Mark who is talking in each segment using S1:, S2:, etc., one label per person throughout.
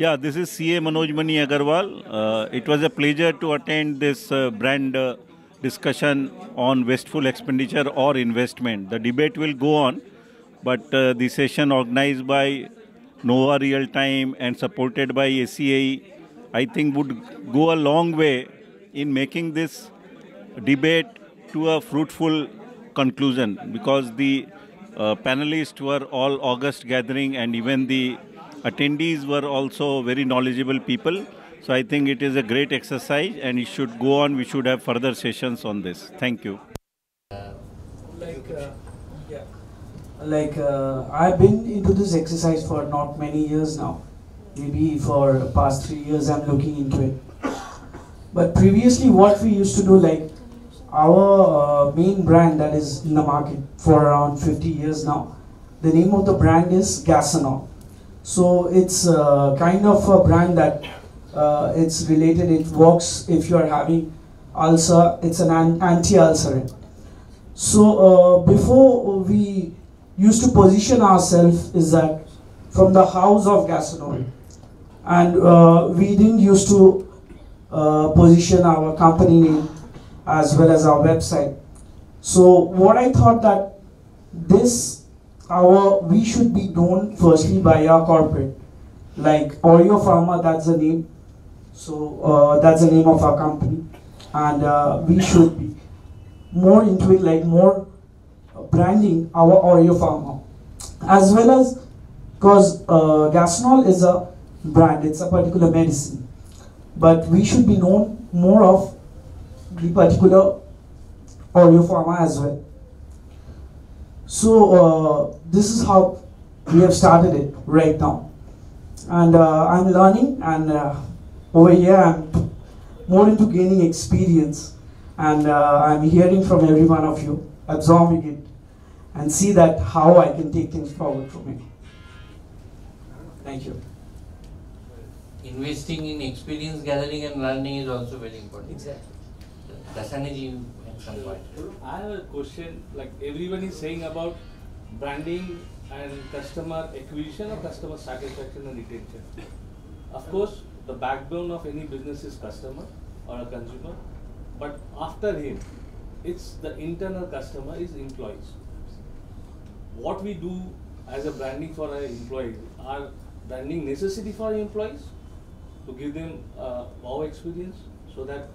S1: Yeah, this is CA Manoj Mani Agarwal. It was a pleasure to attend this brand discussion on wasteful expenditure or investment. The debate will go on, but the session organized by Nova Real Time and supported by ACA, I think would go a long way in making this debate to a fruitful conclusion, because the panelists were all August gathering and even the attendees were also very knowledgeable people. So I think it is a great exercise and it should go on. We should have further sessions on this. Thank you.
S2: Like, yeah. I've been into this exercise for not many years now. Maybe for past 3 years I'm looking into it. But previously what we used to do, like our main brand that is in the market for around 50 years now, the name of the brand is Gasanol. So it's kind of a brand that it's related, it works if you are having ulcer, it's an anti-ulcerant. So before we used to position ourselves is that from the house of Gasanol, and we didn't used to position our company name as well as our website. So what I thought that we should be known firstly by our corporate, like Oreo Pharma, that's the name. So that's the name of our company, and we should be more into it, like more branding our Oreo Pharma, as well as because Gasanol is a brand, it's a particular medicine, but we should be known more of the particular Oreo Pharma as well. So this is how we have started it right now, and I'm learning, and over here I'm more into gaining experience, and I'm hearing from every one of you, absorbing it, and see that how I can take things forward from it. Thank you.
S3: Investing in experience gathering and learning is also very important.
S2: Exactly.
S3: Dasanaji at some point.
S4: I have a question, like everyone is saying about branding and customer acquisition or customer satisfaction and retention. Of course, the backbone of any business is customer or a consumer, but after him, it's the internal customer is employees. What we do as a branding for our employees, are branding necessity for our employees to give them wow experience so that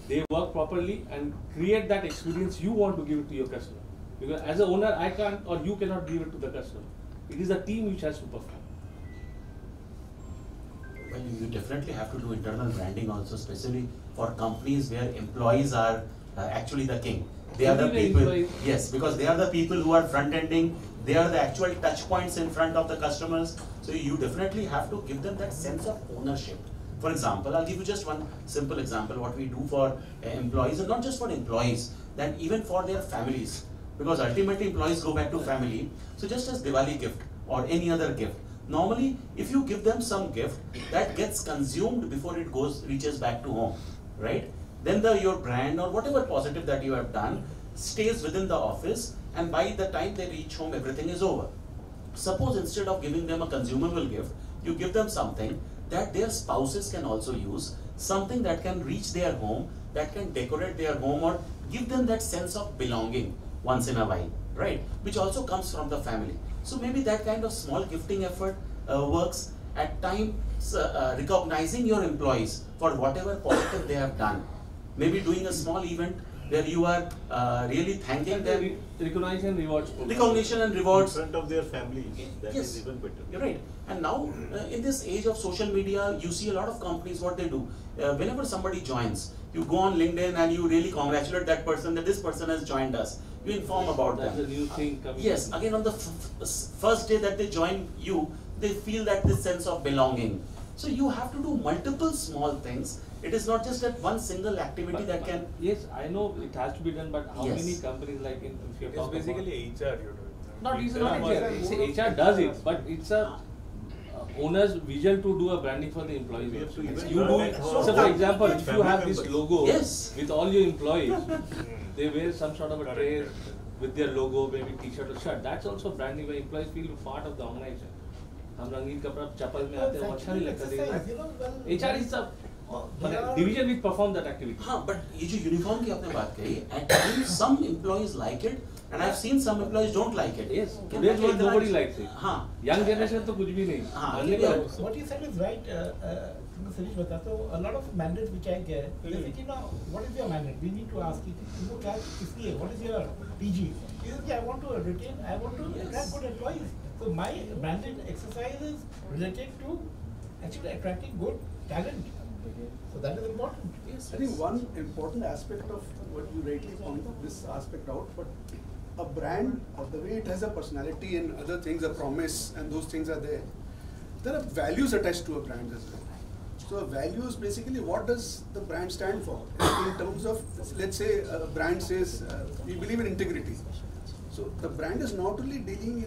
S4: they work properly and create that experience you want to give it to your customer. Because as an owner, I can't or you cannot give it to the customer. It is the team which has to perform.
S5: Well, you definitely have to do internal branding also, especially for companies where employees are actually the king. They are the people, yes, because they are the people who are front-ending, they are the actual touch points in front of the customers. So you definitely have to give them that sense of ownership. For example, I'll give you just one simple example, what we do for employees, and not just for employees, that even for their families, because ultimately employees go back to family. So just as Diwali gift or any other gift, normally if you give them some gift that gets consumed before it reaches back to home, right? Then your brand or whatever positive that you have done stays within the office, and by the time they reach home, everything is over. Suppose instead of giving them a consumable gift, you give them something that their spouses can also use, something that can reach their home, that can decorate their home or give them that sense of belonging once in a while, right? Which also comes from the family. So maybe that kind of small gifting effort works. At times recognizing your employees for whatever positive they have done. Maybe doing a small event where you are really thanking them.
S4: Recognition and rewards.
S5: Recognition and rewards.
S1: In front of their families, that
S5: yes,
S1: is even better.
S5: You're right. And now in this age of social media, you see a lot of companies, what they do. Whenever somebody joins, you go on LinkedIn and you really congratulate that person that this person has joined us. You inform about them.
S4: That's a new thing coming.
S5: Yes, again on the first day that they join you, they feel that this sense of belonging. So you have to do multiple small things. It is not just that one single activity that can.
S4: Yes, I know it has to be done, but how
S5: yes.
S4: many companies like in if you're
S6: It's basically HR you're doing.
S4: not HR. HR does it, but it's a owner's vision to do a branding for the employees. You do it. So for example, if you have this logo
S5: yes.
S4: with all your employees, they wear some sort of a dress with their logo, maybe t-shirt or shirt. That's also branding where employees feel part of the organization. हम रंगीन कपड़ा चप्पल में आते हैं, वो अच्छा नहीं लगता
S6: exercise,
S4: देखने। HR is the division which perform that activity.
S5: हाँ, but ये जो यूनिफॉर्म की आपने बात कही, at times some employees like it, and I've seen some employees don't like it.
S4: Yes,
S5: Can
S4: today's
S5: I
S4: world
S5: take the
S4: nobody
S5: lunch?
S4: likes it.
S5: हाँ,
S4: Young generation तो कुछ भी नहीं।
S5: हाँ,
S4: Only
S5: yeah.
S4: for-
S6: What you said is right. Sirish bata, so a lot of mandates which I get, they say, you know, what is your mandate? We need to ask you, क्या किसकी है? What is your PG? He says, I want to retain, I want to attract good employees. So my mandate exercise is related to actually attracting good talent. So that is important.
S5: Yes,
S7: I think one important aspect of what you rightly point this aspect out, but a brand, or the way it has a personality and other things, a promise, and those things are there. There are values attached to a brand as well. So values basically, what does the brand stand for? In terms of, let's say a brand says, we believe in integrity. So the brand is not only dealing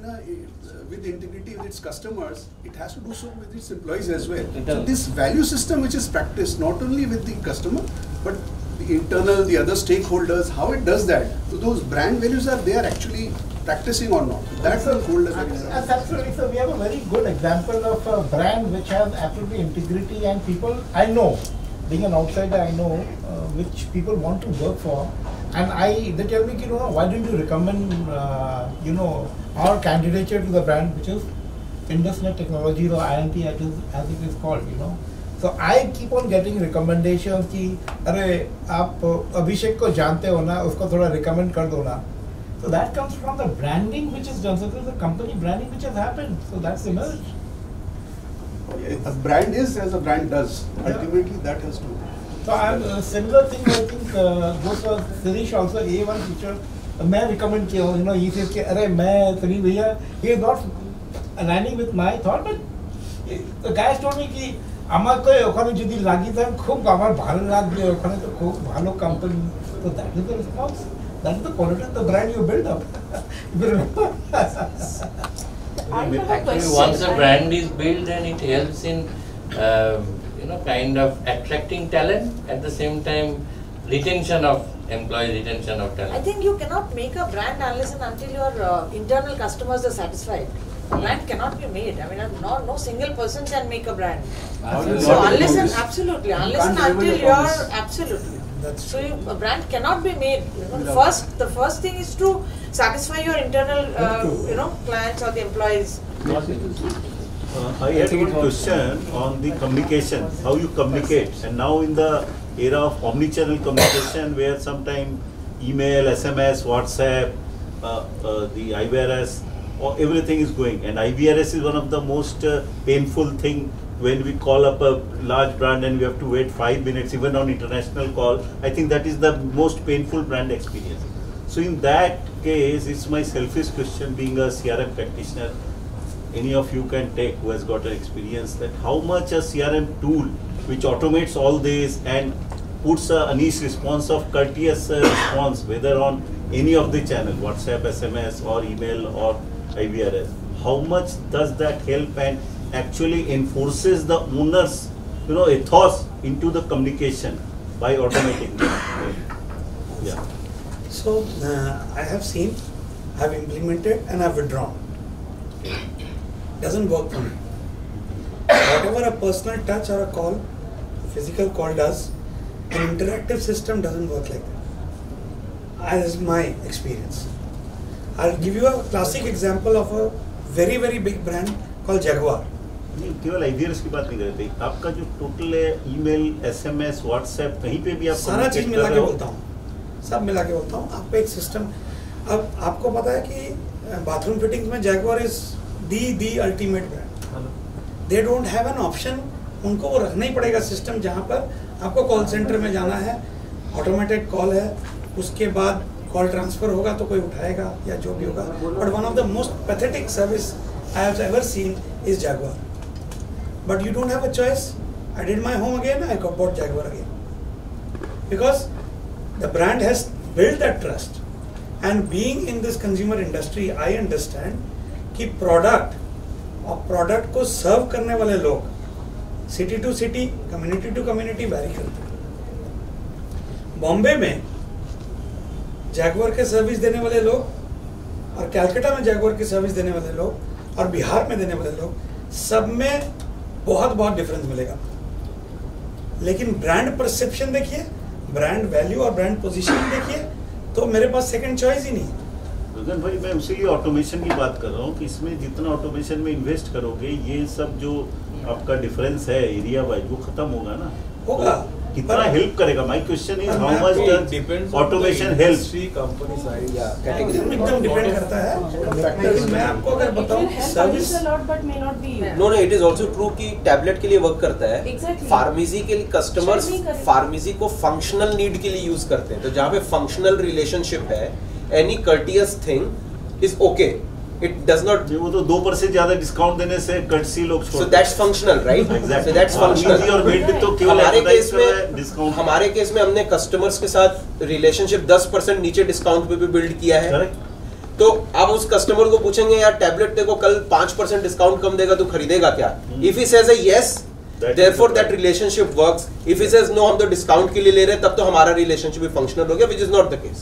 S7: with integrity with its customers, it has to do so with its employees as well. So this value system which is practiced not only with the customer, but the internal, the other stakeholders, how it does that. So those brand values are they are actually practicing or not. That's the goal.
S6: Absolutely. So we have a very good example of a brand which has absolutely integrity, and people I know, being an outsider, I know which people want to work for. And they tell me, why don't you recommend, our candidature to the brand, which is IndusNet Technologies or INT as it is called, So I keep on getting recommendations कि अरे आप अभिषेक को जानते हो ना, उसको थोड़ा recommend कर दो ना. So that comes from the branding which is done. So there's a company branding which has happened. So that's emerged.
S7: A brand is as a brand does.
S6: Yeah.
S7: Ultimately, that has to.
S6: So I'm similar thing. I think goes for Sirish also. A1 teacher. मैं recommend किया हूँ. He says कि अरे मैं Sirish भैया, he is not aligning with my thought, but the guys told me कि আমাকে ওখানে যদি লাগিয়ে দেন খুব আমার ভালো লাগবে, ওখানে তো খুব ভালো company. So that is the response. That is the quality of the brand you build up.
S3: Actually, once a brand is built, then it helps in, kind of attracting talent, at the same time, retention of employees, retention of talent.
S8: I think you cannot make a brand unless and until your internal customers are satisfied. A brand cannot be made. I mean, no single person can make a brand. So unless and absolutely, unless and until you're absolutely. So a brand cannot be made. The first thing is to satisfy your internal, clients or the employees.
S1: I had one question on the communication, how you communicate, and now in the era of omni-channel communication, where sometimes email, SMS, WhatsApp, the IVRS, everything is going, and IVRS is one of the most painful thing. When we call up a large brand and we have to wait 5 minutes, even on international call, I think that is the most painful brand experience. So in that case, it's my selfish question, being a CRM practitioner, any of you can take who has got an experience, that how much a CRM tool which automates all this and puts a niche response of courteous response, whether on any of the channel, WhatsApp, SMS or email or IVRS, how much does that help and actually enforces the owner's ethos into the communication by automating it? Yeah.
S9: So I have seen, I have implemented and I have withdrawn. Doesn't work for me. Whatever a personal touch or a call, physical call does, an interactive system doesn't work like that. As my experience. I'll give you a classic example of a very, very big brand called Jaguar.
S1: केवल IVRS की बात नहीं कर रहे थे, आपका जो total है ईमेल, SMS, WhatsApp, कहीं पे भी आप
S9: सारा चीज मिला के बोलता हूँ, सब मिला के बोलता हूँ. आपको एक सिस्टम, अब आपको पता है कि बाथरूम फिटिंग्स में Jaguar is the ultimate brand. They don't have an option. उनको वो रखना ही पड़ेगा सिस्टम जहाँ पर आपको कॉल सेंटर में जाना है, ऑटोमेटेड कॉल है, उसके बाद कॉल ट्रांसफर होगा तो कोई उठाएगा या जो भी होगा. But one of the most pathetic service I have ever seen is Jaguar. But you don't have a choice. I did my home again, I bought Jaguar again. Because the brand has built that trust. And being in this consumer industry, I understand कि product और product को serve करने वाले लोग city to city, community to community vary करते हैं. बॉम्बे में Jaguar के सर्विस देने वाले लोग और कैलकाटा में Jaguar की सर्विस देने वाले लोग और बिहार में देने वाले लोग सब में बहुत बहुत डिफरेंस मिलेगा, लेकिन ब्रांड परसेप्शन देखिए, ब्रांड वैल्यू और ब्रांड पोजीशन देखिए, तो मेरे पास सेकंड चॉइस ही नहीं है।
S1: गगन भाई, मैं उसीलिए ऑटोमेशन की बात कर रहा हूँ कि इसमें जितना ऑटोमेशन में इन्वेस्ट करोगे, ये सब जो आपका डिफरेंस है एरिया वाइज वो खत्म होगा ना,
S9: होगा।
S1: तो कितना हेल्प करेगा? My question is how much does automation help?
S10: Company size या
S9: एकदम डिपेंड करता है। मैं आपको अगर बताऊं service,
S10: no, it is also true कि टैबलेट के लिए वर्क करता है। फार्मेसी के लिए कस्टमर्स फार्मेसी को फंक्शनल नीड के लिए यूज करते हैं, तो जहाँ पे फंक्शनल रिलेशनशिप है, any courteous thing is okay, it does not,
S1: वो तो 2% ज्यादा डिस्काउंट देने से कर्टसी लोग छोड़,
S10: so that's functional, right?
S1: Exactly,
S10: so that's functional.
S1: और मिड तो केवल
S10: हमारे केस में हमने कस्टमर्स के साथ रिलेशनशिप 10% नीचे डिस्काउंट पे भी बिल्ड किया है।
S1: करेक्ट।
S10: तो आप उस कस्टमर को पूछेंगे यार टैबलेट देखो कल 5% डिस्काउंट कम देगा, तो खरीदेगा क्या? If he says yes, therefore that relationship works. If he says no, हम तो डिस्काउंट के लिए ले रहे हैं, तब तो हमारा रिलेशनशिप भी फंक्शनल हो गया, which is not the case.